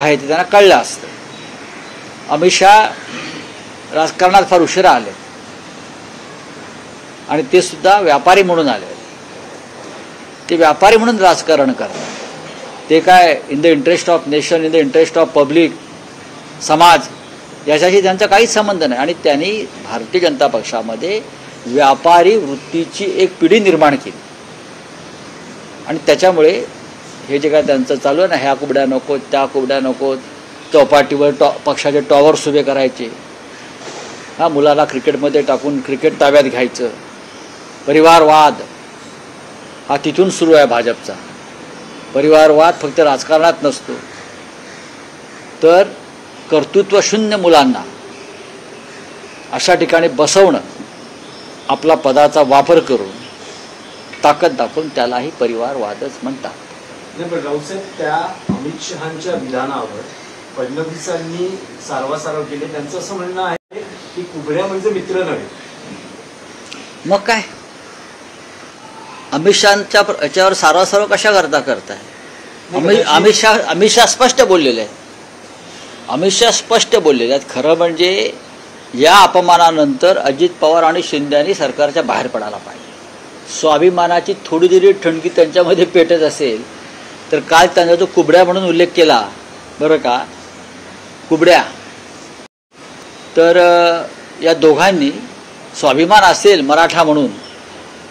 आहे ते त्यांना कळलं असतं. अमित शहा राजकारणात फार उशिरा आले आणि ते सुद्धा व्यापारी म्हणून आले. ते व्यापारी म्हणून राजकारण करतात. ते काय in the interest of nation, in the interest of public, समाज याच्याशी त्यांचा काहीच संबंध नाही. आणि त्यांनी भारतीय जनता पक्षामध्ये व्यापारी वृत्तीची एक पिढी निर्माण केली आणि त्याच्यामुळे हे जे काय त्यांचं चालू आहे ना, ह्या कुबड्या नको त्या कुबड्या नको, चौपाटीवर पक्षाचे टॉवर्स उभे करायचे, हा मुलाला क्रिकेटमध्ये टाकून क्रिकेट ताब्यात घ्यायचं, परिवारवाद हा तिथून सुरू आहे. भाजपचा परिवारवाद फक्त राजकारणात नसतो, तर कर्तृत्वशून्य मुलांना अशा ठिकाणी बसवणं, आपला पदाचा वापर करून ताकद दाखवून त्यालाही परिवारवादच म्हणतात. नाही, पण राऊतसाहेब, त्या अमित शहांच्या विधानावर फडणवीसांनी सारवासारव केले. त्यांचं असं म्हणणं आहे की कुबड्या म्हणजे मित्र नव्हे. मग काय अमित शहांच्या याच्यावर सारवासारव कशा करताय? अमित शहा स्पष्ट बोललेले आहेत. अमित शहा स्पष्ट बोललेले आहेत. खरं म्हणजे या अपमानानंतर अजित पवार आणि शिंदेनी सरकारच्या बाहेर पडायला पाहिजे. स्वाभिमानाची थोडी जरी ठणकी त्यांच्यामध्ये पेटत असेल तर काल त्यांचा जो कुबड्या म्हणून उल्लेख केला, बरं का, कुबड्या, तर या दोघांनी स्वाभिमान असेल मराठा म्हणून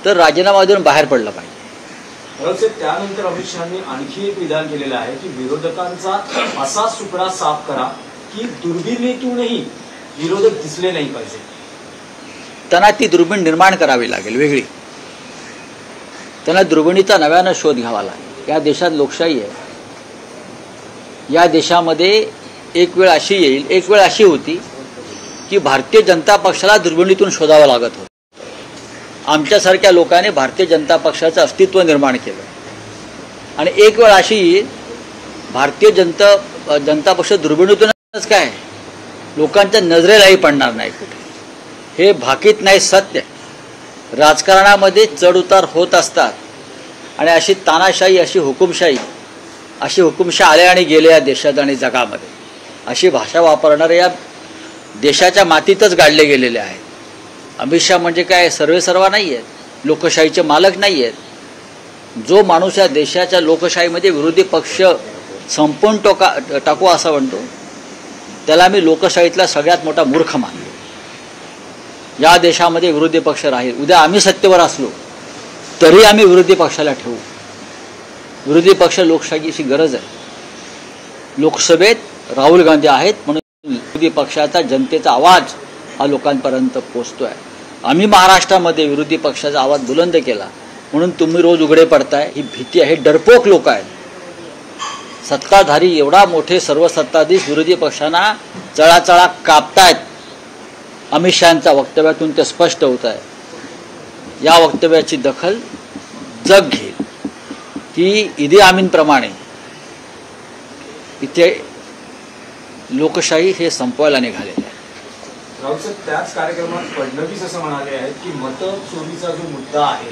तर राजीनामा देऊन बाहेर पडलं पाहिजे. त्यानंतर अमित शहांनी आणखी एक विधान केलेलं आहे की विरोधकांचा असा सुपडा साफ करा की दुर्बिणीतूनही विरोधक दिसले नाही पाहिजे. त्यांना ती दुर्बीण निर्माण करावी लागेल वेगळी. त्यांना दुर्बिणीचा नव्यानं शोध घ्यावा लागेल. या देशात लोकशाही आहे. या देशामध्ये एक वेळ अशी येईल, एक वेळ अशी होती की भारतीय जनता पक्षाला दुर्बिणीतून शोधावं लागत होतं. आमच्यासारख्या लोकांनी भारतीय जनता पक्षाचं अस्तित्व निर्माण केलं. आणि एक वेळ अशी येईल भारतीय जनता पक्ष दुर्बिणीतूनच काय लोकांच्या नजरेलाही पडणार नाही कुठे. हे भाकीत नाही, सत्य. राजकारणामध्ये चढउतार होत असतात आणि अशी तानाशाही, अशी हुकुमशाही आल्या आणि गेल्या या देशात आणि जगामध्ये. अशी भाषा वापरणारे या देशाच्या मातीतच गाडले गेलेले आहेत. अमित शहा म्हणजे काय सर्वेसर्वा नाही आहेत, लोकशाहीचे मालक नाही आहेत. जो माणूस या देशाच्या लोकशाहीमध्ये विरोधी पक्ष संपवून टाकू असं म्हणतो त्याला मी लोकशाहीतला सगळ्यात मोठा मूर्ख मानतो. या देशामध्ये विरोधी पक्ष राहील. उद्या आम्ही सत्तेवर असलो तरी आम्ही विरोधी पक्षाला ठेवू. विरोधी पक्ष लोकशाहीची गरज आहे. लोकसभेत राहुल गांधी आहेत म्हणून विरोधी पक्षाचा, जनतेचा आवाज हा लोकांपर्यंत पोचतोय. आम्ही महाराष्ट्रामध्ये विरोधी पक्षाचा आवाज बुलंद केला म्हणून तुम्ही रोज उघडे पडताय. ही भीती आहे. डरपोक लोक आहेत. सत्ताधारी एवढा मोठे सर्व सत्ताधीश विरोधी पक्षांना चळाचळा कापतायत. अमित शहांच्या वक्तव्यातून ते स्पष्ट होत आहे. या वक्तव्याची दखल जग घेईल की इदी आमीनप्रमाणे इथे लोकशाही हे संपवायला निघालेले आहे. राऊतसाहेब, त्याच कार्यक्रमात फडणवीस असं म्हणाले आहेत की मत चोरीचा जो मुद्दा आहे